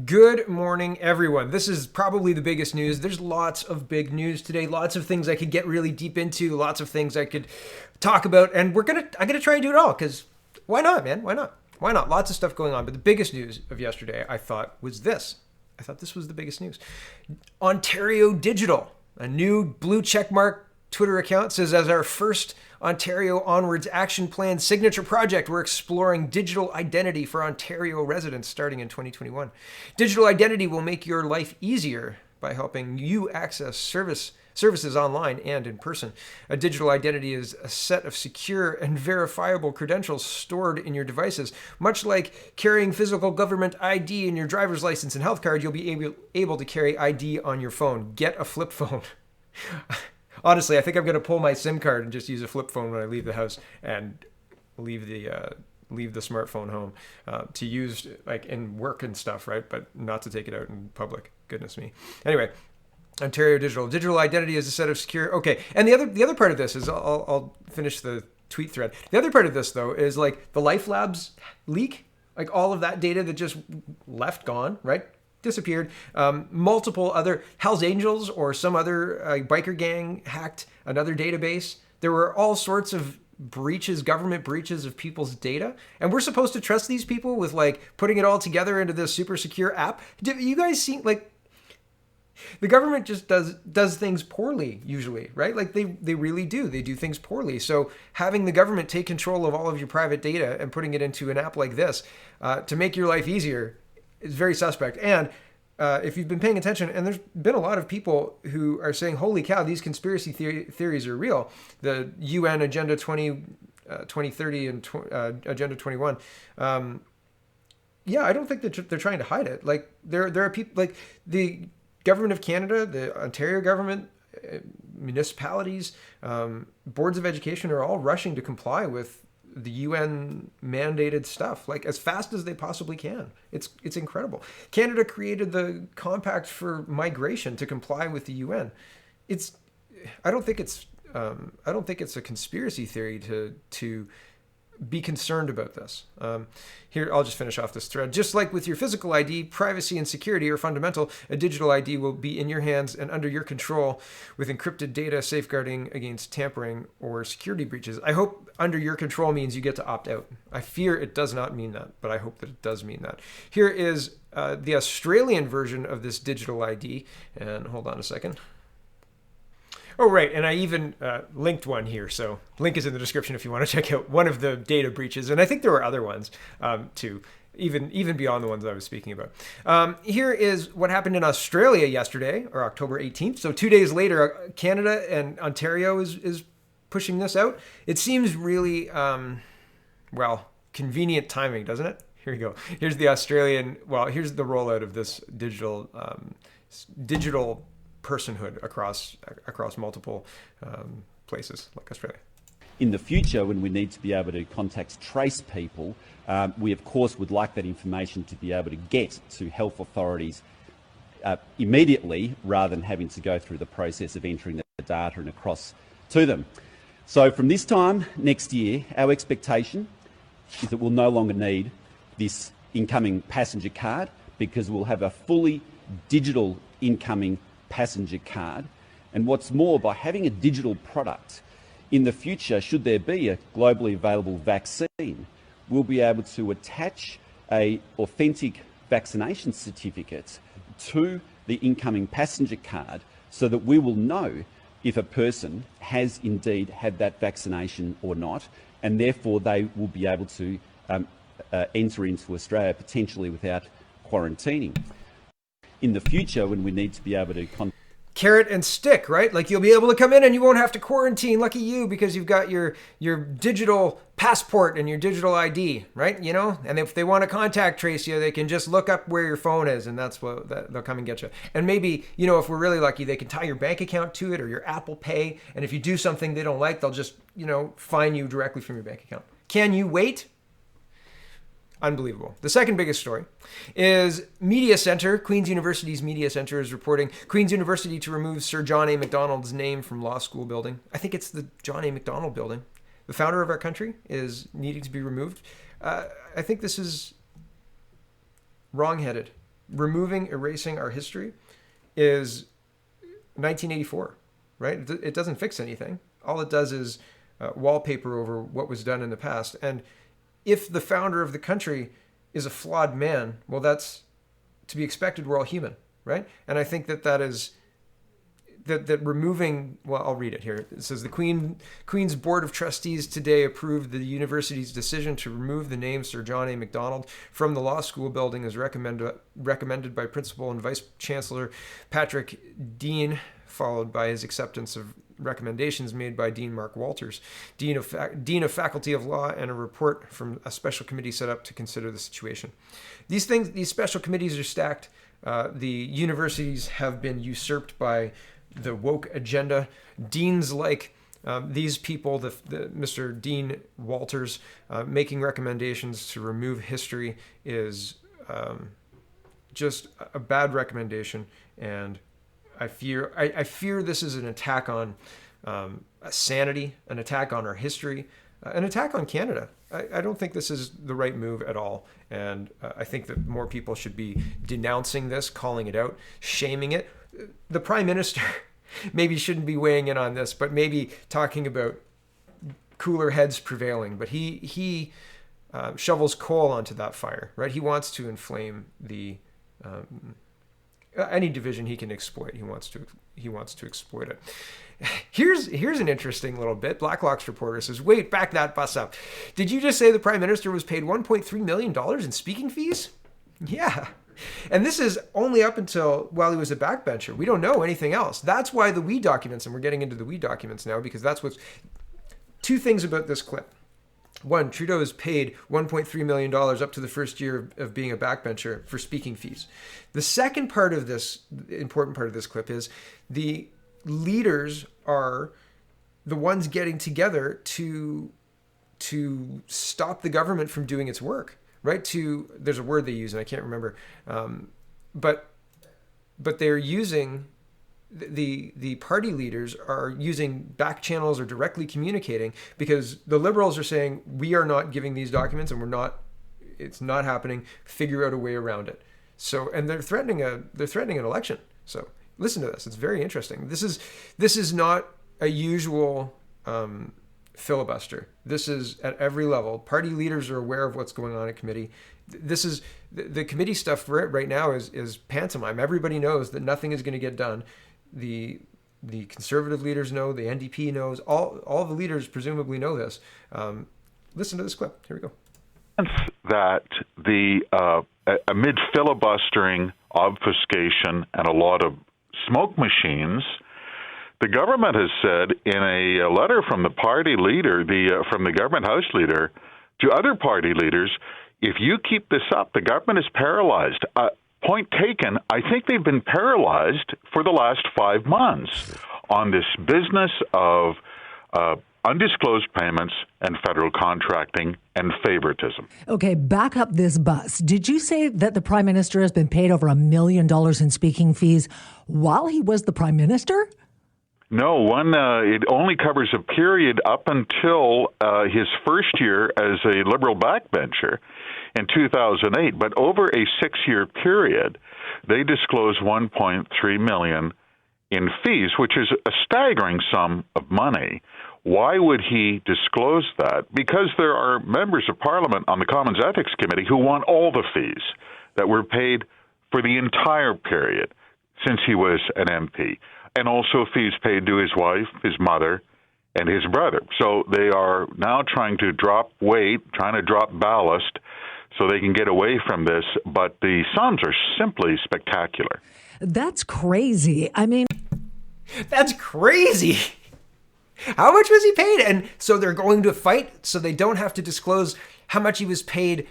Good morning, everyone. This is probably the biggest news. There's lots of big news today, lots of things I could get really deep into, lots of things I could talk about, and I'm gonna try and do it all, because why not, man? Why not? Why not? Lots of stuff going on. But the biggest news of yesterday, I thought, was this. I thought this was the biggest news. Ontario Digital, a new blue checkmark Twitter account, says, as our first Ontario Onwards Action Plan signature project, we're exploring digital identity for Ontario residents starting in 2021. Digital identity will make your life easier by helping you access services online and in person. A digital identity is a set of secure and verifiable credentials stored in your devices. Much like carrying physical government ID in your driver's license and health card, you'll be able to carry ID on your phone. Get a flip phone. Honestly, I think I'm going to pull my SIM card and just use a flip phone when I leave the house and leave the smartphone home to use like in work and stuff, right? But not to take it out in public. Goodness me. Anyway, Ontario Digital identity is a set of secure. Okay, and the other part of this is I'll finish the tweet thread. The other part of this though is like the Life Labs leak, like all of that data that just left gone, right? Disappeared. Multiple other Hells Angels or some other biker gang hacked another database. There were all sorts of breaches, government breaches of people's data. And we're supposed to trust these people with like putting it all together into this super secure app. Do you guys see like the government just does things poorly usually, right? Like they really do. They do things poorly. So having the government take control of all of your private data and putting it into an app like this to make your life easier is very suspect. And if you've been paying attention, and there's been a lot of people who are saying, holy cow, these conspiracy theories are real. The UN Agenda 2030 and Agenda 21. Yeah, I don't think that they're trying to hide it. Like there are people like the government of Canada, the Ontario government, municipalities, boards of education are all rushing to comply with the UN mandated stuff, like as fast as they possibly can. It's incredible. Canada created the Compact for Migration to comply with the UN. I don't think it's a conspiracy theory to be concerned about this. Here, I'll just finish off this thread. Just like with your physical ID, privacy and security are fundamental. A digital ID will be in your hands and under your control with encrypted data safeguarding against tampering or security breaches. I hope under your control means you get to opt out. I fear it does not mean that, but I hope that it does mean that. Here is the Australian version of this digital ID. And hold on a second. Oh, right. And I even linked one here. So link is in the description if you want to check out one of the data breaches. And I think there were other ones too, even beyond the ones I was speaking about. Here is what happened in Australia yesterday, or October 18th. So 2 days later, Canada and Ontario is pushing this out. It seems really, convenient timing, doesn't it? Here we go. Here's the Australian, here's the rollout of this digital personhood across multiple places like Australia. In the future, when we need to be able to contact trace people, we of course would like that information to be able to get to health authorities immediately, rather than having to go through the process of entering the data and across to them. So from this time next year, our expectation is that we'll no longer need this incoming passenger card, because we'll have a fully digital incoming passenger card. And what's more, by having a digital product, in the future, should there be a globally available vaccine, we'll be able to attach an authentic vaccination certificate to the incoming passenger card, so that we will know if a person has indeed had that vaccination or not, and therefore they will be able to enter into Australia potentially without quarantining. In the future, when we need to be able to carrot and stick, right? Like you'll be able to come in and you won't have to quarantine. Lucky you, because you've got your digital passport and your digital ID, right? You know, and if they want to contact trace you, they can just look up where your phone is, and that's what they'll come and get you. And maybe, you know, if we're really lucky, they can tie your bank account to it or your Apple Pay. And if you do something they don't like, they'll just, you know, fine you directly from your bank account. Can you wait? Unbelievable. The second biggest story is Media Center. Queen's University's Media Center is reporting Queen's University to remove Sir John A. Macdonald's name from law school building. I think it's the John A. Macdonald building. The founder of our country is needing to be removed. I think this is wrong-headed. erasing our history is 1984, right? It doesn't fix anything. All it does is wallpaper over what was done in the past. And if the founder of the country is a flawed man, well, that's to be expected. We're all human, right? And I think that is that removing, well, I'll read it here. It says the Queen's Board of Trustees today approved the university's decision to remove the name Sir John A. Macdonald from the law school building as recommended by Principal and Vice Chancellor Patrick Dean, followed by his acceptance of recommendations made by Dean Mark Walters, Dean of Faculty of Law, and a report from a special committee set up to consider the situation. These special committees are stacked. The universities have been usurped by the woke agenda. Deans like these people, the Mr. Dean Walters, making recommendations to remove history is just a bad recommendation, and I fear this is an attack on sanity, an attack on our history, an attack on Canada. I don't think this is the right move at all, and I think that more people should be denouncing this, calling it out, shaming it. The Prime Minister maybe shouldn't be weighing in on this, but maybe talking about cooler heads prevailing. But he shovels coal onto that fire, right? He wants to inflame the any division he can exploit. He wants to exploit it. Here's an interesting little bit. Blacklock's reporter says, "Wait, back that bus up. Did you just say the Prime Minister was paid $1.3 million in speaking fees?" Yeah. And this is only up until while he was a backbencher. We don't know anything else. That's why the WE documents, and we're getting into the WE documents now, because that's what's... Two things about this clip. One, Trudeau is paid $1.3 million up to the first year of being a backbencher for speaking fees. The second part of this, important part of this clip, is the leaders are the ones getting together to stop the government from doing its work. Right, there's a word they use and I can't remember, but they're using the party leaders are using back channels or directly communicating, because the Liberals are saying we are not giving these documents and it's not happening. Figure out a way around it. So, and they're threatening an election. So listen to this; it's very interesting. This is not a usual filibuster. This is at every level. Party leaders are aware of what's going on at committee. This is the committee stuff right now is pantomime. Everybody knows that nothing is going to get done. The Conservative leaders know, the NDP knows, all the leaders presumably know this. Listen to this clip. Here we go. That amid filibustering, obfuscation, and a lot of smoke machines, the government has said in a letter from the party leader, from the government House leader, to other party leaders, if you keep this up, the government is paralyzed. Point taken, I think they've been paralyzed for the last 5 months on this business of undisclosed payments and federal contracting and favoritism. Okay, back up this bus. Did you say that the Prime Minister has been paid over $1 million in speaking fees while he was the Prime Minister? No, it only covers a period up until his first year as a Liberal backbencher in 2008. But over a 6-year period, they disclosed $1.3 million in fees, which is a staggering sum of money. Why would he disclose that? Because there are members of Parliament on the Commons Ethics Committee who want all the fees that were paid for the entire period since he was an MP, and also fees paid to his wife, his mother, and his brother. So they are now trying to drop weight, trying to drop ballast so they can get away from this, but the sums are simply spectacular. That's crazy. I mean... That's crazy. How much was he paid? And so they're going to fight so they don't have to disclose how much he was paid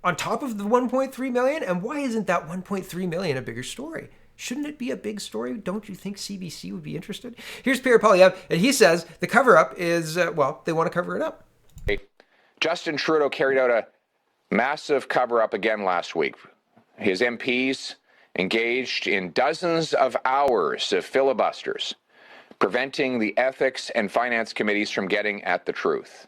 on top of the $1.3 million? And why isn't that $1.3 million a bigger story? Shouldn't it be a big story? Don't you think CBC would be interested? Here's Pierre Poilievre, and he says the cover-up is, they want to cover it up. Justin Trudeau carried out a massive cover-up again last week. His MPs engaged in dozens of hours of filibusters, preventing the ethics and finance committees from getting at the truth.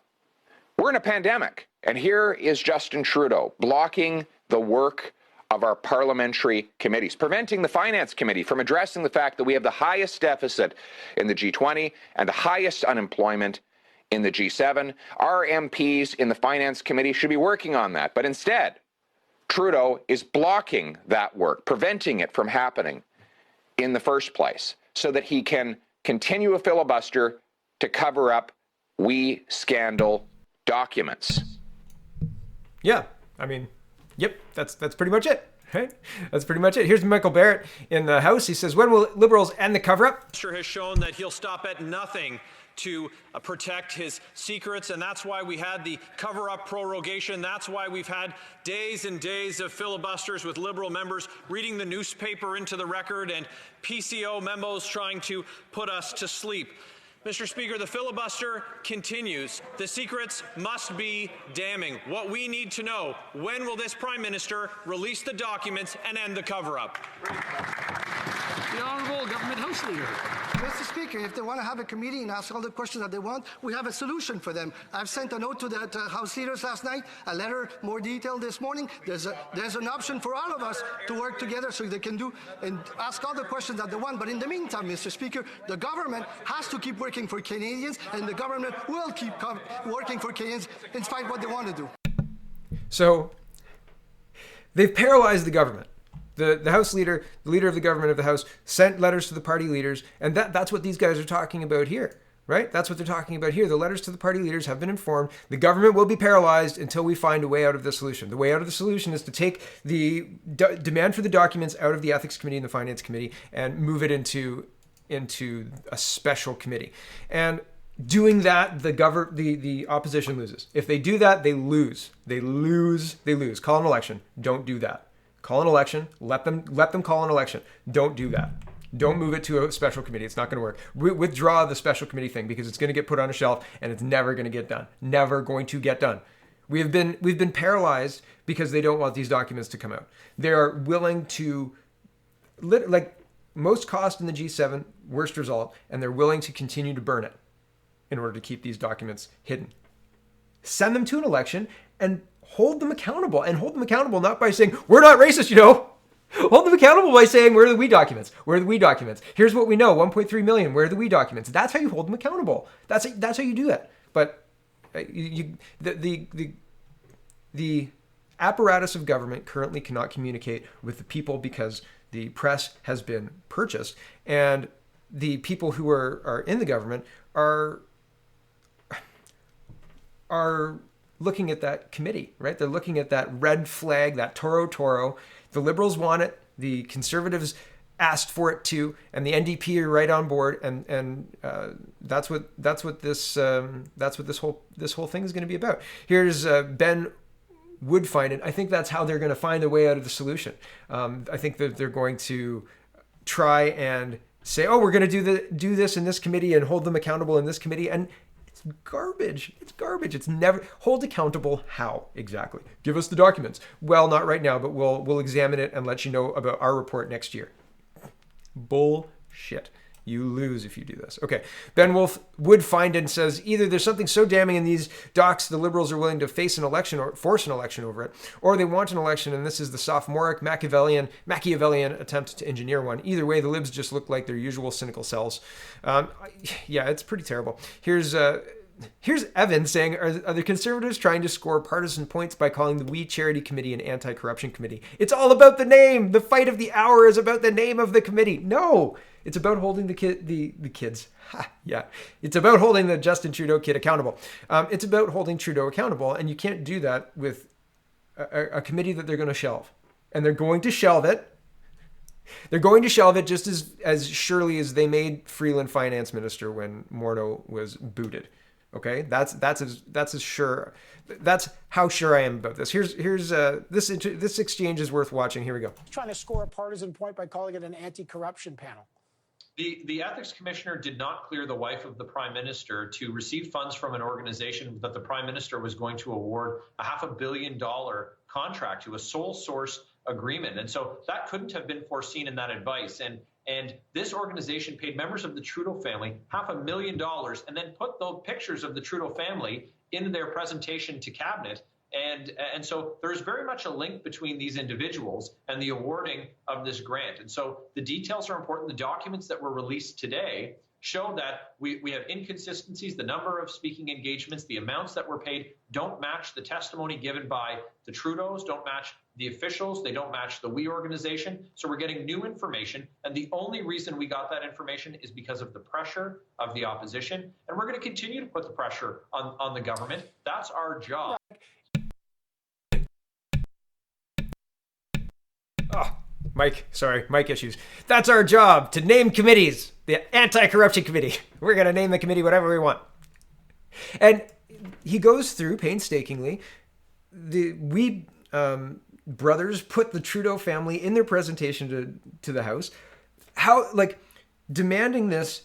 We're in a pandemic, and here is Justin Trudeau blocking the work of our parliamentary committees, preventing the Finance Committee from addressing the fact that we have the highest deficit in the G20 and the highest unemployment in the G7. Our MPs in the Finance Committee should be working on that. But instead, Trudeau is blocking that work, preventing it from happening in the first place, so that he can continue a filibuster to cover up wee scandal documents. Yeah, I mean, yep, that's pretty much it. Right? That's pretty much it. Here's Michael Barrett in the House. He says, when will Liberals end the cover-up? Mr. has shown that he'll stop at nothing to protect his secrets, and that's why we had the cover-up prorogation. That's why we've had days and days of filibusters with Liberal members reading the newspaper into the record and PCO memos trying to put us to sleep. Mr. Speaker, the filibuster continues. The secrets must be damning. What we need to know, when will this Prime Minister release the documents and end the cover-up? The Honourable Government House Leader. Mr. Speaker, if they want to have a committee and ask all the questions that they want, we have a solution for them. I've sent a note to the House leaders last night, a letter more detailed this morning. There's an option for all of us to work together so they can do and ask all the questions that they want. But in the meantime, Mr. Speaker, the government has to keep working for Canadians, and the government will keep working for Canadians in spite of what they want to do. So they've paralyzed the government. The House leader, the leader of the government of the House, sent letters to the party leaders, and that's what these guys are talking about here, right? That's what they're talking about here. The letters to the party leaders have been informed. The government will be paralyzed until we find a way out of the solution. The way out of the solution is to take the demand for the documents out of the Ethics Committee and the Finance Committee and move it into a special committee. And doing that, the opposition loses. If they do that, they lose. They lose. Call an election. Don't do that. Call an election. Let them call an election. Don't do that. Don't move it to a special committee. It's not going to work. Withdraw the special committee thing, because it's going to get put on a shelf and it's never going to get done. Never going to get done. We've been paralyzed because they don't want these documents to come out. They are willing to, like most cost in the G7, worst result, and they're willing to continue to burn it in order to keep these documents hidden. Send them to an election and hold them accountable, and hold them accountable not by saying, we're not racist, you know. Hold them accountable by saying, where are the we documents? Where are the we documents? Here's what we know, 1.3 million, where are the we documents? That's how you hold them accountable. That's how you do it. But the apparatus of government currently cannot communicate with the people because the press has been purchased, and the people who are in the government are looking at that committee, right? They're looking at that red flag, that Toro. The Liberals want it. The Conservatives asked for it too, and the NDP are right on board. And that's what this whole thing is going to be about. Here's Ben Woodfind, and I think that's how they're going to find a way out of the solution. I think that they're going to try and say, oh, we're going to do this in this committee and hold them accountable in this committee, and garbage. It's garbage. It's never hold accountable. How exactly? Give us the documents. Well, not right now, but we'll examine it and let you know about our report next year. Bullshit. You lose if you do this. Okay. Ben Woodfind and says either there's something so damning in these docs the Liberals are willing to face an election or force an election over it, or they want an election and this is the sophomoric Machiavellian attempt to engineer one. Either way, the Libs just look like their usual cynical selves. Yeah, it's pretty terrible. Here's Evan saying, are the Conservatives trying to score partisan points by calling the We Charity Committee an anti-corruption committee? It's all about the name. The fight of the hour is about the name of the committee. No, it's about holding the kids. Yeah, it's about holding the Justin Trudeau kid accountable. It's about holding Trudeau accountable, and you can't do that with a committee that they're going to shelve. And they're going to shelve it. They're going to shelve it just as surely as they made Freeland finance minister when Morneau was booted. Okay, that's as sure. That's how sure I am about this. Here's this exchange is worth watching. Here we go. Trying to score a partisan point by calling it an anti-corruption panel. The ethics commissioner did not clear the wife of the prime minister to receive funds from an organization that the prime minister was going to award a $500 million contract to, a sole source agreement. And so that couldn't have been foreseen in that advice. And this organization paid members of the Trudeau family $500,000 and then put the pictures of the Trudeau family into their presentation to cabinet. And so there's very much a link between these individuals and the awarding of this grant. And so the details are important. The documents that were released today show that we have inconsistencies. The number of speaking engagements, the amounts that were paid don't match the testimony given by the Trudeaus, don't match the officials, they don't match the We organization. So we're getting new information. And the only reason we got that information is because of the pressure of the opposition. And we're going to continue to put the pressure on the government. That's our job. Oh, Mike issues. That's our job, to name committees. The Anti-Corruption Committee. We're going to name the committee whatever we want. And he goes through painstakingly. We brothers put the Trudeau family in their presentation to the House. How, like, demanding this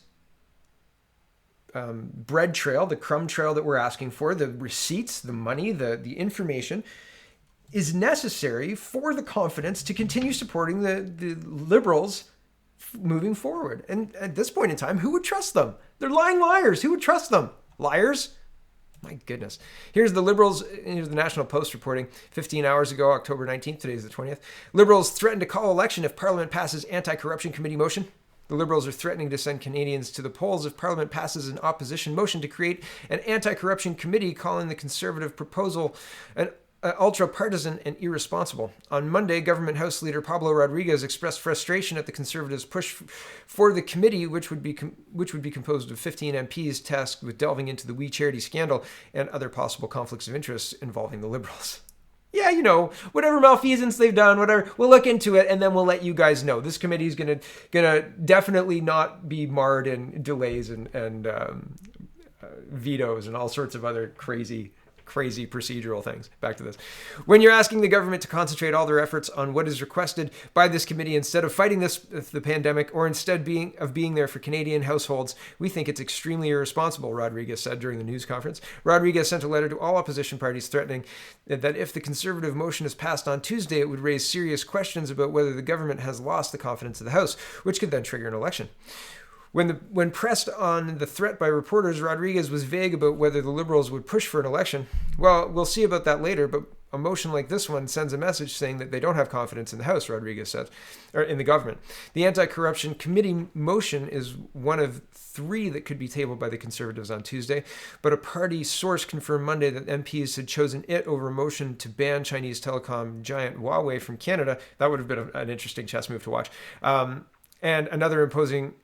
bread trail, the crumb trail that we're asking for, the receipts, the money, the information, is necessary for the confidence to continue supporting the Liberals moving forward. And at this point in time, who would trust them? They're lying liars. Who would trust them? Liars? My goodness. Here's the Liberals, here's the National Post reporting 15 hours ago, October 19th, today is the 20th. Liberals threaten to call election if Parliament passes anti-corruption committee motion. The Liberals are threatening to send Canadians to the polls if Parliament passes an opposition motion to create an anti-corruption committee, calling the Conservative proposal an ultra-partisan and irresponsible. On Monday, Government House Leader Pablo Rodriguez expressed frustration at the Conservatives' push for the committee, which would be composed of 15 MPs tasked with delving into the We Charity scandal and other possible conflicts of interest involving the Liberals. Yeah, you know, whatever malfeasance they've done, whatever, we'll look into it and then we'll let you guys know. This committee is gonna definitely not be marred in delays and vetoes and all sorts of other crazy procedural things. Back to this. When you're asking the government to concentrate all their efforts on what is requested by this committee instead of fighting the pandemic, or instead being there for Canadian households, we think it's extremely irresponsible, Rodriguez said during the news conference. Rodriguez sent a letter to all opposition parties threatening that if the Conservative motion is passed on Tuesday, it would raise serious questions about whether the government has lost the confidence of the House, which could then trigger an election. When pressed on the threat by reporters, Rodriguez was vague about whether the Liberals would push for an election. Well, we'll see about that later, but a motion like this one sends a message saying that they don't have confidence in the House, Rodriguez said, or in the government. The Anti-Corruption Committee motion is one of 3 that could be tabled by the Conservatives on Tuesday, but a party source confirmed Monday that MPs had chosen it over a motion to ban Chinese telecom giant Huawei from Canada. That would have been an interesting chess move to watch. And another imposing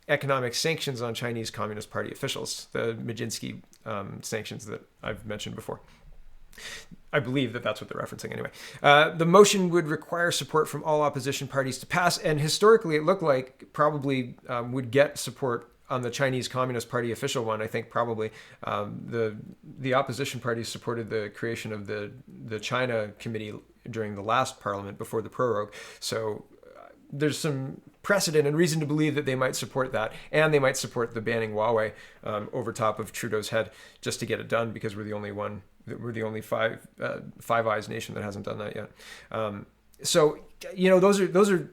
economic sanctions on Chinese Communist Party officials, the Majinsky sanctions that I've mentioned before. I believe that that's what they're referencing anyway. The motion would require support from all opposition parties to pass, and historically it looked like probably would get support on the Chinese Communist Party official one. I think probably the opposition parties supported the creation of the China committee during the last parliament before the prorogue. So there's some precedent and reason to believe that they might support that, and they might support the banning Huawei over top of Trudeau's head just to get it done, because we're the only Five Eyes nation that hasn't done that yet. So you know, those are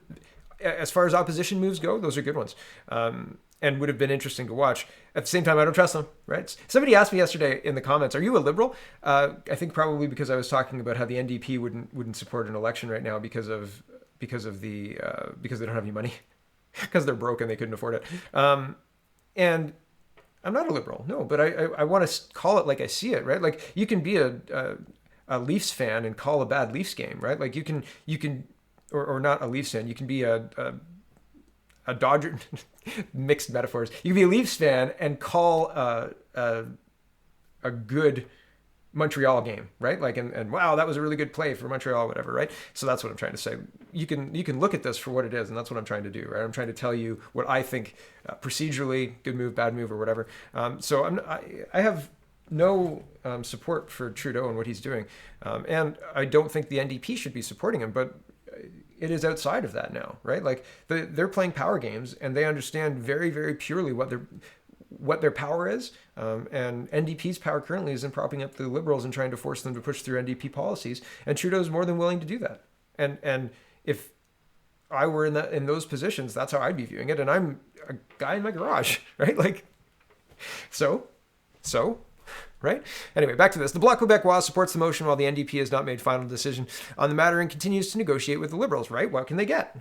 as far as opposition moves go, those are good ones, and would have been interesting to watch. At the same time, I don't trust them. Right? Somebody asked me yesterday in the comments, "Are you a Liberal?" I think probably because I was talking about how the NDP wouldn't support an election right now because they don't have any money, because they're broke and they couldn't afford it. And I'm not a Liberal, no, but I want to call it like I see it, right? Like, you can be a Leafs fan and call a bad Leafs game, right? Like you can, or not a Leafs fan, you can be a Dodger, mixed metaphors. You can be a Leafs fan and call a good Montreal game, right? Like, and wow, that was a really good play for Montreal, whatever, right? So that's what I'm trying to say. You can look at this for what it is, and that's what I'm trying to do, right? I'm trying to tell you what I think procedurally, good move, bad move, or whatever. So I have no support for Trudeau and what he's doing, and I don't think the NDP should be supporting him, but it is outside of that now, right? Like, they're playing power games, and they understand very, very purely what their power is, and NDP's power currently is in propping up the Liberals and trying to force them to push through NDP policies, and Trudeau's more than willing to do that. And if I were in those positions, that's how I'd be viewing it, and I'm a guy in my garage, right? Like, so right? Anyway, back to this. The Bloc Québécois supports the motion while the NDP has not made final decision on the matter and continues to negotiate with the Liberals, right? What can they get?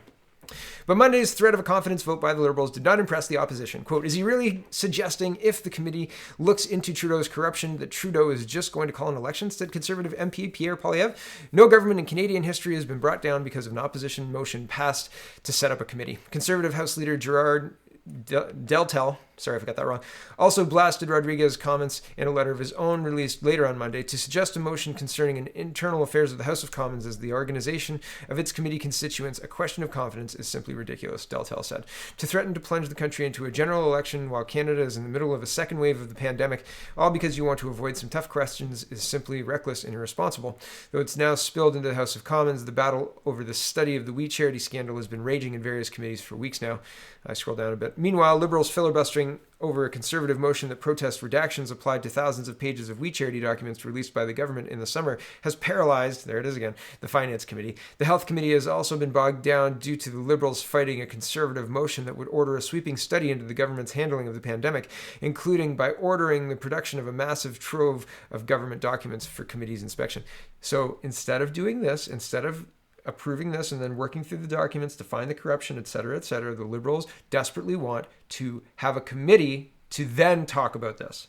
But Monday's threat of a confidence vote by the Liberals did not impress the opposition. Quote, is he really suggesting if the committee looks into Trudeau's corruption that Trudeau is just going to call an election, said Conservative MP Pierre Poilievre? No government in Canadian history has been brought down because of an opposition motion passed to set up a committee. Conservative House Leader Gerard Deltel, sorry if I got that wrong, also blasted Rodriguez's comments in a letter of his own released later on Monday to suggest a motion concerning an internal affairs of the House of Commons as the organization of its committee constituents. A question of confidence is simply ridiculous, Deltel said. To threaten to plunge the country into a general election while Canada is in the middle of a second wave of the pandemic, all because you want to avoid some tough questions, is simply reckless and irresponsible. Though it's now spilled into the House of Commons, the battle over the study of the We Charity scandal has been raging in various committees for weeks now. I scroll down a bit. Meanwhile, Liberals filibustering over a Conservative motion that protests redactions applied to thousands of pages of We Charity documents released by the government in the summer has paralyzed, there it is again, the Finance Committee. The Health Committee has also been bogged down due to the Liberals fighting a Conservative motion that would order a sweeping study into the government's handling of the pandemic, including by ordering the production of a massive trove of government documents for committee's inspection. So instead of doing this, instead of approving this and then working through the documents to find the corruption, et cetera, the Liberals desperately want to have a committee to then talk about this.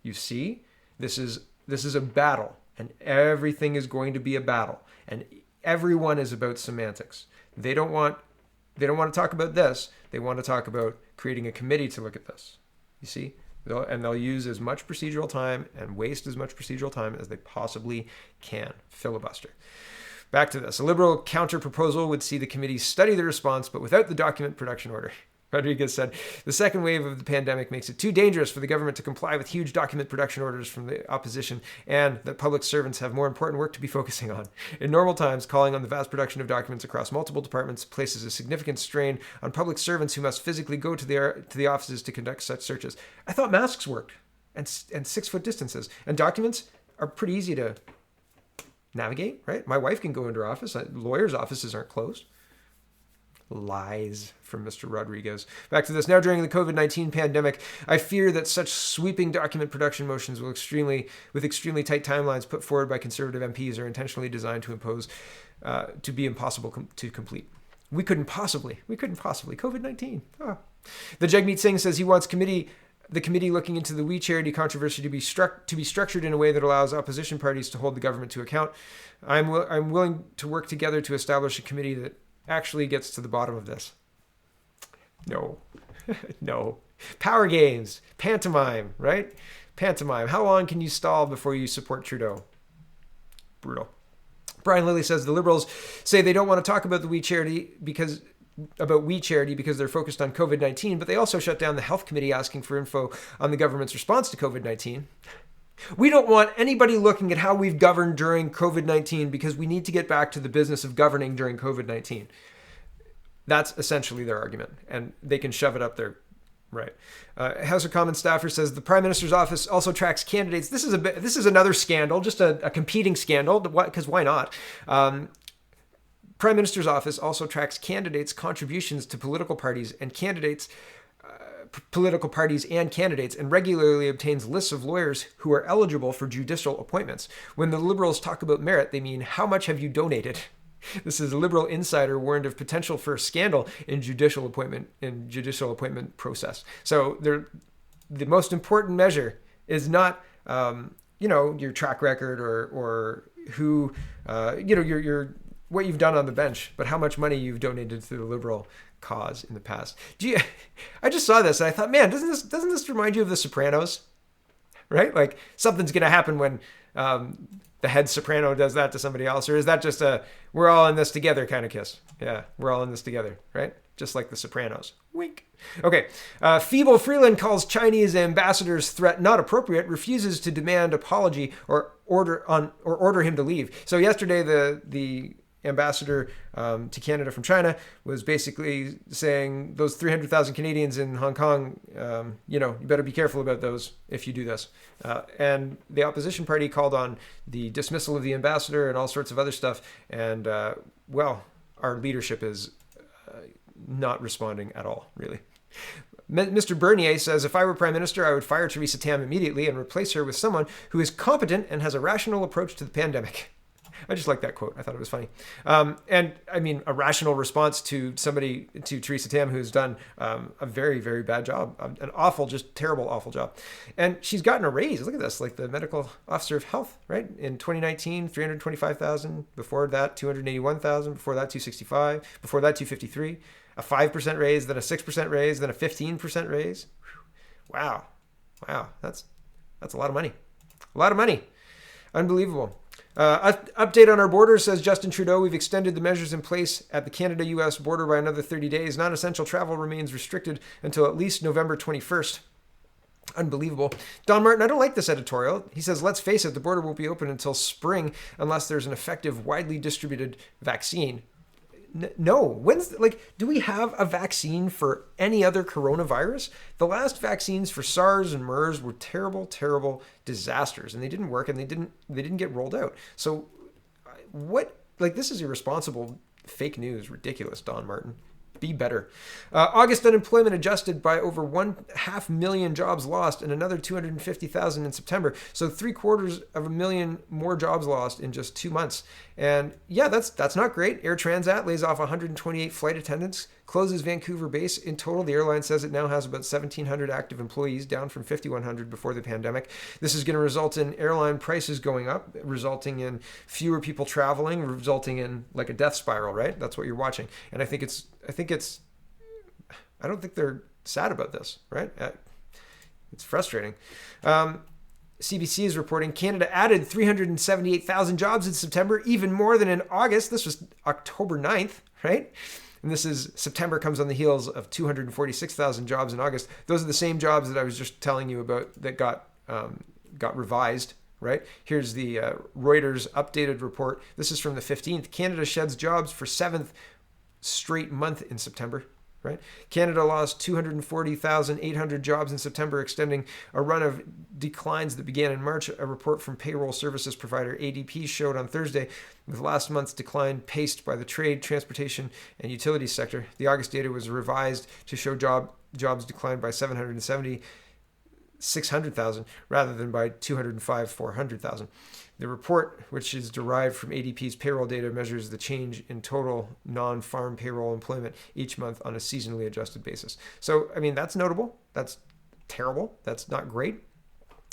You see, this is a battle, and everything is going to be a battle, and everyone is about semantics. They don't want to talk about this. They want to talk about creating a committee to look at this. You see? They'll use as much procedural time and waste as much procedural time as they possibly can. Filibuster. Back to this. A Liberal counter-proposal would see the committee study the response, but without the document production order. Rodriguez said, the second wave of the pandemic makes it too dangerous for the government to comply with huge document production orders from the opposition, and that public servants have more important work to be focusing on. In normal times, calling on the vast production of documents across multiple departments places a significant strain on public servants who must physically go to the offices to conduct such searches. I thought masks worked, and 6-foot distances. And documents are pretty easy to navigate, right? My wife can go into her office. Lawyers' offices aren't closed. Lies from Mr. Rodriguez. Back to this. Now, during the COVID-19 pandemic, I fear that such sweeping document production motions with extremely tight timelines put forward by Conservative MPs are intentionally designed to impose, to be impossible to complete. We couldn't possibly. COVID-19. Oh. The Jagmeet Singh says he wants the committee looking into the We Charity controversy to be structured in a way that allows opposition parties to hold the government to account. I'm willing to work together to establish a committee that actually gets to the bottom of this. No. No. Power games. Pantomime, right? Pantomime. How long can you stall before you support Trudeau? Brutal. Brian Lilly says the Liberals say they don't want to talk about the We Charity because they're focused on COVID-19, but they also shut down the Health Committee asking for info on the government's response to COVID-19. We don't want anybody looking at how we've governed during COVID-19 because we need to get back to the business of governing during COVID-19. That's essentially their argument, and they can shove it up their right. House of Commons staffer says the Prime Minister's office also tracks candidates. This is another scandal, just a competing scandal, because why not? Prime Minister's office also tracks candidates' contributions to political parties and candidates, and regularly obtains lists of lawyers who are eligible for judicial appointments. When the Liberals talk about merit, they mean how much have you donated? This is a Liberal insider warned of potential for scandal in judicial appointment process. So the most important measure is not your track record or who your what you've done on the bench, but how much money you've donated to the Liberal cause in the past. I just saw this and I thought, man, doesn't this remind you of The Sopranos? Right? Like something's going to happen when the head soprano does that to somebody else, or is that just a we're all in this together kind of kiss? Yeah, we're all in this together, right? Just like The Sopranos. Wink. Okay. Feeble Freeland calls Chinese ambassador's threat not appropriate, refuses to demand apology or order him to leave. So yesterday, the ambassador to Canada from China was basically saying those 300,000 Canadians in Hong Kong, you better be careful about those if you do this. And the opposition party called on the dismissal of the ambassador and all sorts of other stuff. And, our leadership is not responding at all, really. Mr. Bernier says, if I were Prime Minister, I would fire Theresa Tam immediately and replace her with someone who is competent and has a rational approach to the pandemic. I just like that quote. I thought it was funny. And I mean, a rational response to somebody, to Theresa Tam, who's done a very, very bad job, an awful, just terrible, awful job. And she's gotten a raise. Look at this, like the medical officer of health, right? In 2019, 325,000. Before that, 281,000. Before that, 265. Before that, 253. A 5% raise, then a 6% raise, then a 15% raise. Wow. Wow. That's a lot of money. A lot of money. Unbelievable. Update on our border, says Justin Trudeau. We've extended the measures in place at the Canada-US border by another 30 days. Non-essential travel remains restricted until at least November 21st. Unbelievable. Don Martin, I don't like this editorial. He says, let's face it, the border won't be open until spring unless there's an effective, widely distributed vaccine. No. Do we have a vaccine for any other coronavirus? The last vaccines for SARS and MERS were terrible, terrible disasters, and they didn't work, and they didn't get rolled out. So this is irresponsible, fake news, ridiculous, Don Martin. Be better. August unemployment adjusted by over 1.5 million jobs lost and another 250,000 in September. So 750,000 more jobs lost in just 2 months. And yeah, that's not great. Air Transat lays off 128 flight attendants, closes Vancouver base. In total, the airline says it now has about 1,700 active employees, down from 5,100 before the pandemic. This is going to result in airline prices going up, resulting in fewer people traveling, resulting in like a death spiral, right? That's what you're watching. And I don't think they're sad about this, right? It's frustrating. CBC is reporting Canada added 378,000 jobs in September, even more than in August. This was October 9th, right? And this is September comes on the heels of 246,000 jobs in August. Those are the same jobs that I was just telling you about that got revised, right? Here's the Reuters updated report. This is from the 15th. Canada sheds jobs for 7th straight month in September. Right? Canada lost 240,800 jobs in September, extending a run of declines that began in March. A report from payroll services provider ADP showed on Thursday, with last month's decline paced by the trade, transportation, and utility sector. The August data was revised to show jobs declined by 600,000 rather than by 400,000. The report, which is derived from ADP's payroll data, measures the change in total non-farm payroll employment each month on a seasonally adjusted basis. So, I mean, that's notable. That's terrible. That's not great.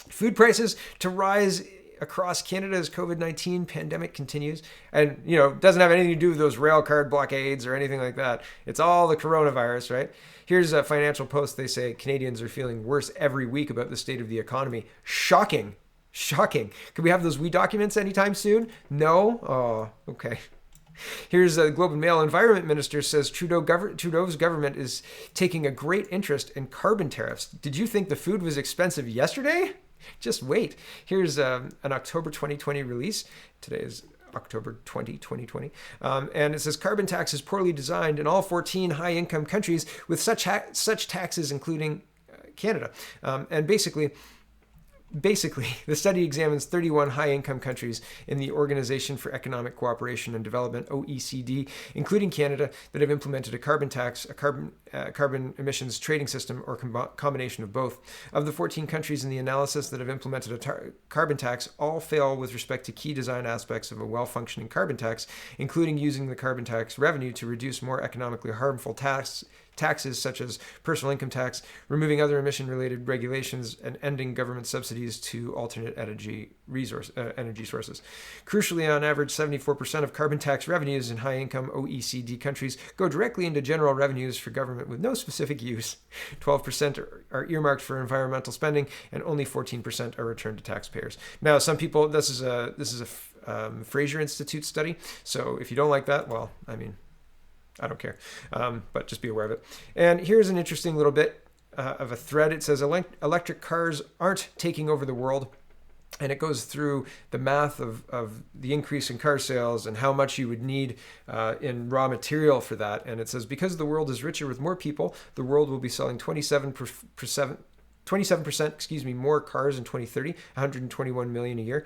Food prices to rise across Canada as COVID-19 pandemic continues. And, doesn't have anything to do with those rail card blockades or anything like that. It's all the coronavirus, right? Here's a Financial Post. They say Canadians are feeling worse every week about the state of the economy. Shocking. Could we have those documents anytime soon? No? Oh, okay. Here's a Globe and Mail Environment Minister says Trudeau's government is taking a great interest in carbon tariffs. Did you think the food was expensive yesterday? Just wait. Here's an October 2020 release. Today is October 2020. And it says carbon tax is poorly designed in all 14 high-income countries with such taxes, including Canada. And basically, the study examines 31 high-income countries in the Organization for Economic Cooperation and Development, OECD, including Canada, that have implemented a carbon tax, a carbon emissions trading system, or combination of both. Of the 14 countries in the analysis that have implemented a carbon tax, all fail with respect to key design aspects of a well-functioning carbon tax, including using the carbon tax revenue to reduce more economically harmful taxes such as personal income tax, removing other emission-related regulations, and ending government subsidies to alternate energy sources. Crucially, on average, 74% of carbon tax revenues in high-income OECD countries go directly into general revenues for government with no specific use. 12% are earmarked for environmental spending, and only 14% are returned to taxpayers. Now, some people, this is a Fraser Institute study, so if you don't like that, well, I mean, I don't care, but just be aware of it. And here's an interesting little bit of a thread. It says electric cars aren't taking over the world. And it goes through the math of the increase in car sales and how much you would need in raw material for that. And it says, because the world is richer with more people, the world will be selling 27% more cars in 2030, 121 million a year.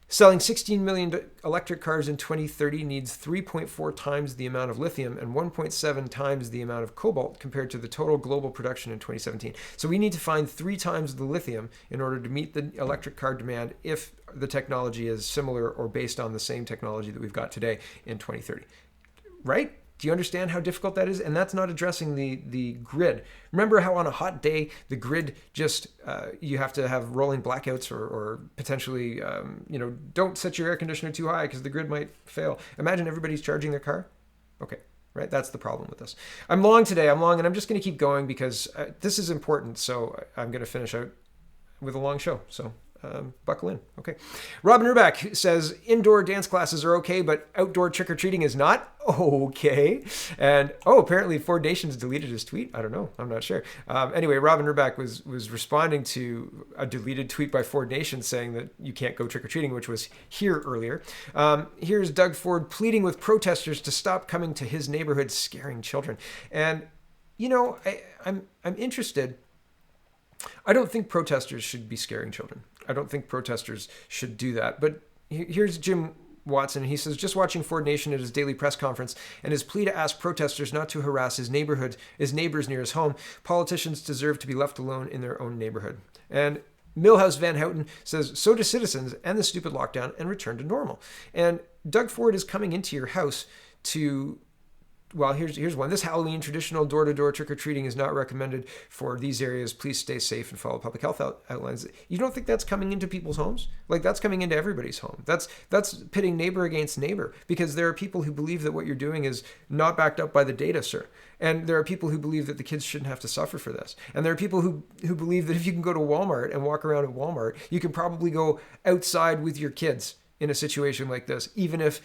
Selling 16 million electric cars in 2030 needs 3.4 times the amount of lithium and 1.7 times the amount of cobalt compared to the total global production in 2017. So we need to find 3 times the lithium in order to meet the electric car demand if the technology is similar or based on the same technology that we've got today in 2030. Right? Do you understand how difficult that is? And that's not addressing the grid. Remember how on a hot day, the grid just, you have to have rolling blackouts or potentially, don't set your air conditioner too high because the grid might fail. Imagine everybody's charging their car. Okay, right? That's the problem with this. I'm long today. I'm long, and I'm just going to keep going because this is important. So I'm going to finish out with a long show. So buckle in. Okay. Robin Ruback says indoor dance classes are okay, but outdoor trick-or-treating is not okay. And apparently Ford Nation's deleted his tweet. I don't know. I'm not sure. Anyway, Robin Ruback was responding to a deleted tweet by Ford Nation saying that you can't go trick-or-treating, which was here earlier. Here's Doug Ford pleading with protesters to stop coming to his neighborhood scaring children. And, I'm interested. I don't think protesters should be scaring children. I don't think protesters should do that. But here's Jim Watson. He says, just watching Ford Nation at his daily press conference and his plea to ask protesters not to harass his neighbors near his home. Politicians deserve to be left alone in their own neighborhood. And Milhouse Van Houten says, so do citizens and the stupid lockdown and return to normal. And Doug Ford is coming into your house to... Well, here's one. This Halloween, traditional door-to-door trick-or-treating is not recommended for these areas. Please stay safe and follow public health outlines. You don't think that's coming into people's homes? Like, that's coming into everybody's home. That's pitting neighbor against neighbor, because there are people who believe that what you're doing is not backed up by the data, sir. And there are people who believe that the kids shouldn't have to suffer for this. And there are people who believe that if you can go to Walmart and walk around at Walmart, you can probably go outside with your kids in a situation like this, even if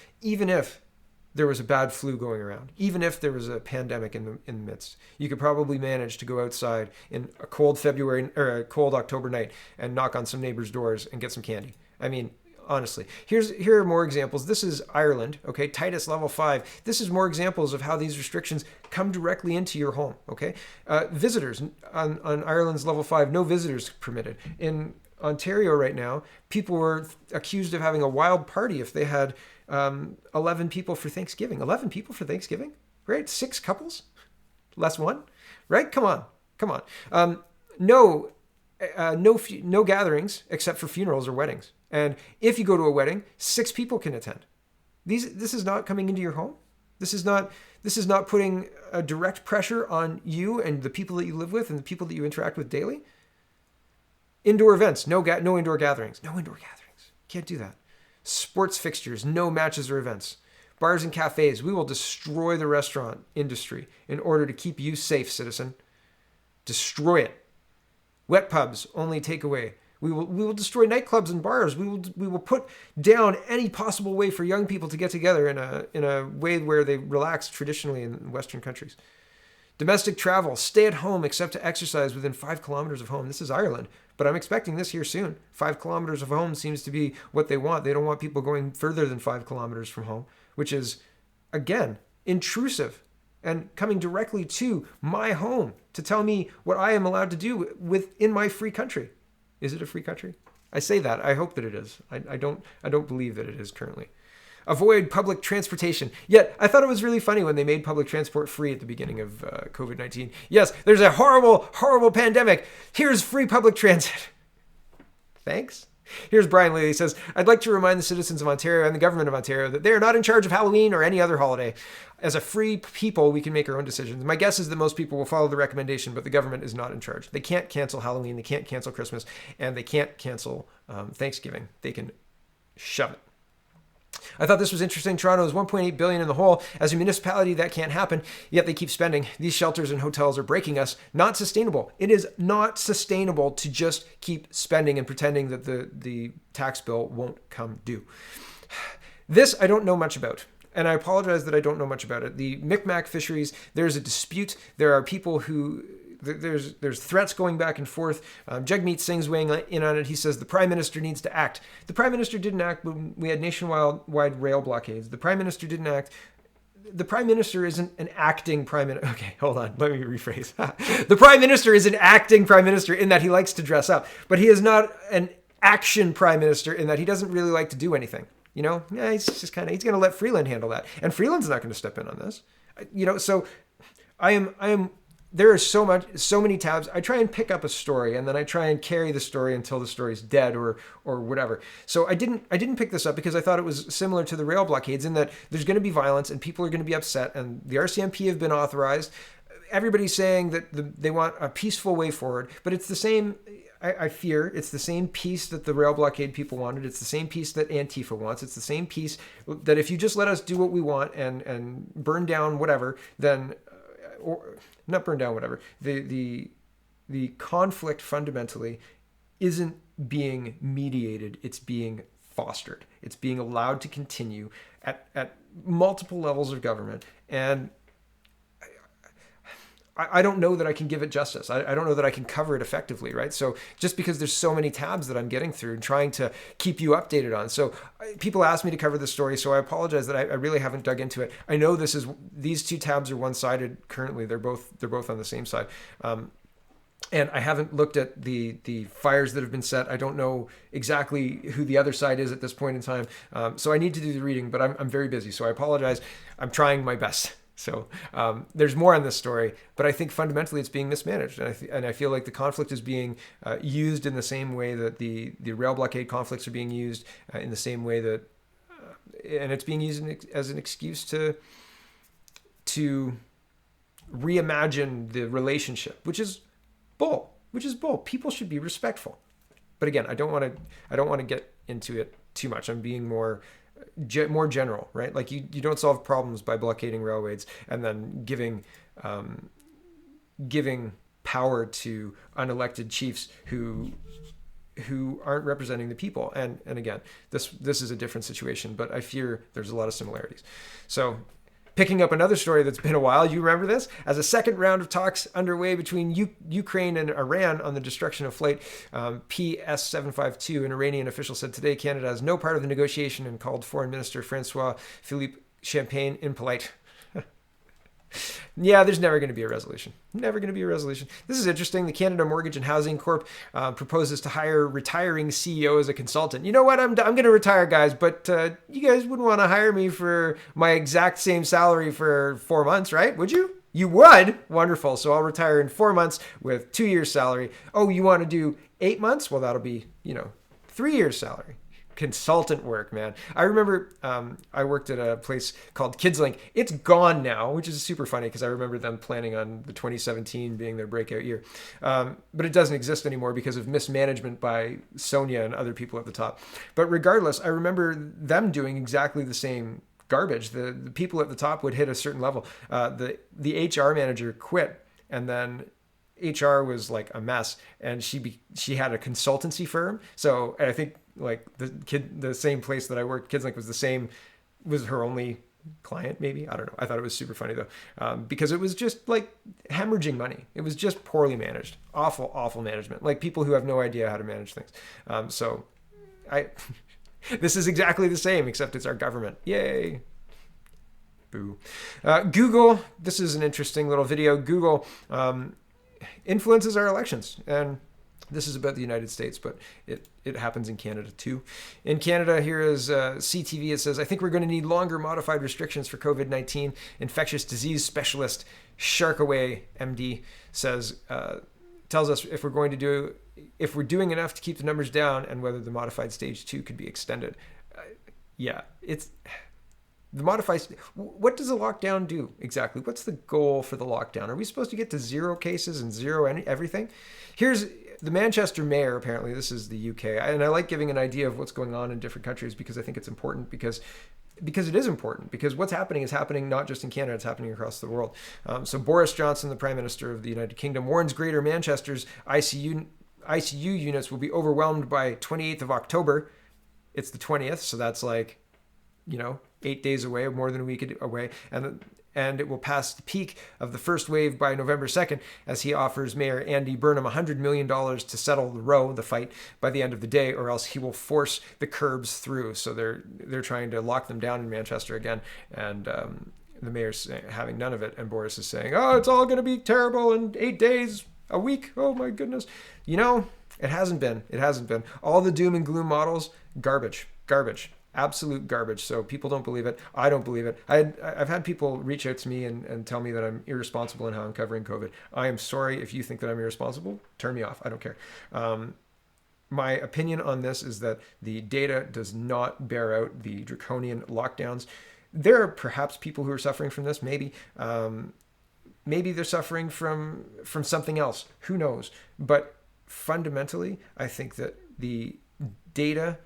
there was a bad flu going around, even if there was a pandemic in the midst, you could probably manage to go outside in a cold February or a cold October night and knock on some neighbors' doors and get some candy. I mean, honestly, here are more examples. This is Ireland, okay? Titus level 5. This is more examples of how these restrictions come directly into your home, okay? Visitors on Ireland's level 5, no visitors permitted. In Ontario right now, people were accused of having a wild party if they had 11 people for Thanksgiving. 11 people for Thanksgiving? Right? 6 couples? Less one? Right? Come on. No gatherings except for funerals or weddings. And if you go to a wedding, 6 people can attend. This is not coming into your home. This is not putting a direct pressure on you and the people that you live with and the people that you interact with daily. Indoor events, no indoor gatherings. No indoor gatherings. Can't do that. Sports fixtures, no matches or events. Bars and cafes, we will destroy the restaurant industry in order to keep you safe, citizen. Destroy it. Wet pubs, only takeaway. We will destroy nightclubs and bars. We will put down any possible way for young people to get together in a way where they relax traditionally in Western countries. Domestic travel, stay at home except to exercise within 5 kilometers of home. This is Ireland, but I'm expecting this here soon. 5 kilometers of home seems to be what they want. They don't want people going further than 5 kilometers from home, which is, again, intrusive and coming directly to my home to tell me what I am allowed to do within my free country. Is it a free country? I say that. I hope that it is. I don't believe that it is currently. Avoid public transportation. Yet, I thought it was really funny when they made public transport free at the beginning of COVID-19. Yes, there's a horrible, horrible pandemic. Here's free public transit. Thanks. Here's Brian Lee. He says, I'd like to remind the citizens of Ontario and the government of Ontario that they are not in charge of Halloween or any other holiday. As a free people, we can make our own decisions. My guess is that most people will follow the recommendation, but the government is not in charge. They can't cancel Halloween, they can't cancel Christmas, and they can't cancel Thanksgiving. They can shove it. I thought this was interesting. Toronto is $1.8 billion in the hole. As a municipality, that can't happen, yet they keep spending. These shelters and hotels are breaking us. Not sustainable. It is not sustainable to just keep spending and pretending that the tax bill won't come due. This I don't know much about. And I apologize that I don't know much about it. The Micmac fisheries, there's a dispute. There are people who... There's threats going back and forth. Jagmeet Singh's weighing in on it. He says the Prime Minister needs to act. The Prime Minister didn't act when we had nationwide rail blockades. The Prime Minister didn't act. The Prime Minister isn't an acting Prime Minister. Okay, hold on. Let me rephrase. The Prime Minister is an acting Prime Minister in that he likes to dress up. But he is not an action prime minister in that he doesn't really like to do anything. You know, yeah, he's going to let Freeland handle that. And Freeland's not going to step in on this. You know, so I am there are so many tabs. I try and pick up a story and then I try and carry the story until the story's dead or whatever. So I didn't pick this up because I thought it was similar to the rail blockades in that there's going to be violence and people are going to be upset, and the RCMP have been authorized. Everybody's saying that they want a peaceful way forward, but it's the same. I fear it's the same peace that the rail blockade people wanted. It's the same peace that Antifa wants. It's the same peace that if you just let us do what we want and burn down whatever, then, or not burn down whatever, the conflict fundamentally isn't being mediated. It's being fostered. It's being allowed to continue at multiple levels of government. And I don't know that I can give it justice. I don't know that I can cover it effectively, right? So just because there's so many tabs that I'm getting through and trying to keep you updated on. So people ask me to cover the story, so I apologize that I really haven't dug into it. I know these two tabs are one-sided currently. They're both on the same side. And I haven't looked at the fires that have been set. I don't know exactly who the other side is at this point in time. So I need to do the reading, but I'm very busy. So I apologize. I'm trying my best. So there's more on this story, but I think fundamentally it's being mismanaged. And I feel like the conflict is being used in the same way that the rail blockade conflicts are being used, in the same way that, and it's being used as an excuse to reimagine the relationship, which is bull. People should be respectful. But again, I don't want to get into it too much. I'm being more general, right? Like you don't solve problems by blockading railways and then giving power to unelected chiefs who aren't representing the people. And again, this is a different situation, but I fear there's a lot of similarities. So picking up another story that's been a while, you remember this? As a second round of talks underway between Ukraine and Iran on the destruction of flight PS752, an Iranian official said today Canada has no part of the negotiation and called Foreign Minister Francois-Philippe Champagne impolite. Yeah, there's never going to be a resolution. Never going to be a resolution. This is interesting. The Canada Mortgage and Housing Corp proposes to hire retiring CEO as a consultant. You know what? I'm going to retire, guys, but you guys wouldn't want to hire me for my exact same salary for 4 months, right? Would you? You would? Wonderful. So I'll retire in 4 months with 2 years salary. Oh, you want to do 8 months? Well, that'll be, 3 years salary. Consultant work, man. I remember I worked at a place called KidsLink. It's gone now, which is super funny because I remember them planning on the 2017 being their breakout year. But it doesn't exist anymore because of mismanagement by Sonia and other people at the top. But regardless, I remember them doing exactly the same garbage. The people at the top would hit a certain level. The HR manager quit, and then HR was like a mess, and she had a consultancy firm. So I think like the same place that I worked, KidsLink was her only client, maybe. I don't know. I thought it was super funny though, because it was just like hemorrhaging money. It was just poorly managed, awful management, like people who have no idea how to manage things. This is exactly the same, except it's our government. Yay. Boo. Google, this is an interesting little video. Google influences our elections, and this is about the United States, but it happens in Canada too. In Canada, here is CTV. It says, I think we're going to need longer modified restrictions for COVID-19. Infectious disease specialist Sharkaway, MD, tells us if we're doing enough to keep the numbers down and whether the modified stage 2 could be extended. What does a lockdown do exactly? What's the goal for the lockdown? Are we supposed to get to 0 cases and 0 everything? Here's the Manchester mayor, apparently, this is the UK, and I like giving an idea of what's going on in different countries because I think it's important, because it is important, because what's happening is happening not just in Canada, it's happening across the world. So Boris Johnson, the Prime Minister of the United Kingdom, warns Greater Manchester's ICU units will be overwhelmed by 28th of October. It's the 20th, so that's like, 8 days away, more than a week away, and it will pass the peak of the first wave by November 2nd, as he offers Mayor Andy Burnham $100 million to settle the fight, by the end of the day, or else he will force the curbs through. So they're trying to lock them down in Manchester again, and the mayor's having none of it, and Boris is saying, oh, it's all going to be terrible in 8 days, a week, oh my goodness. It hasn't been. It hasn't been. All the doom and gloom models, garbage, absolute garbage. So people don't believe it. I don't believe it. I've had people reach out to me and tell me that I'm irresponsible in how I'm covering COVID. I am sorry if you think that I'm irresponsible. Turn me off. I don't care. My opinion on this is that the data does not bear out the draconian lockdowns. There are perhaps people who are suffering from this. Maybe they're suffering from something else. Who knows? But fundamentally, I think that the data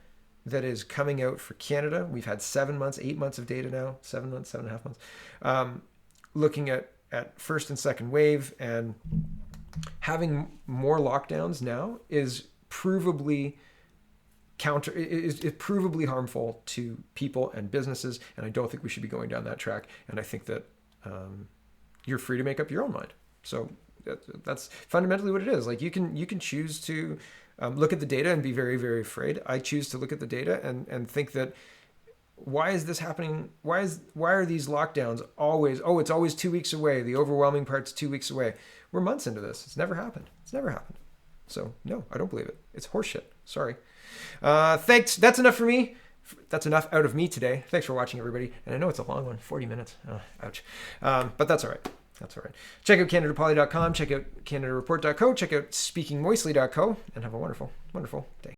that is coming out for Canada, we've had 7 months, 8 months of data now, 7 months, 7.5 months, looking at first and second wave, and having more lockdowns now is provably harmful to people and businesses, and I don't think we should be going down that track. And I think that you're free to make up your own mind. So that's fundamentally what it is. Like you can choose to look at the data and be very, very afraid. I choose to look at the data and think that, why is this happening? Why are these lockdowns always, it's always 2 weeks away. The overwhelming part's 2 weeks away. We're months into this. It's never happened. So no, I don't believe it. It's horseshit. Sorry. Thanks. That's enough for me. That's enough out of me today. Thanks for watching, everybody. And I know it's a long one, 40 minutes. Oh, ouch. But that's all right. Check out CanadaPoly.com. Check out CanadaReport.co. Check out SpeakingMoistly.co. And have a wonderful, wonderful day.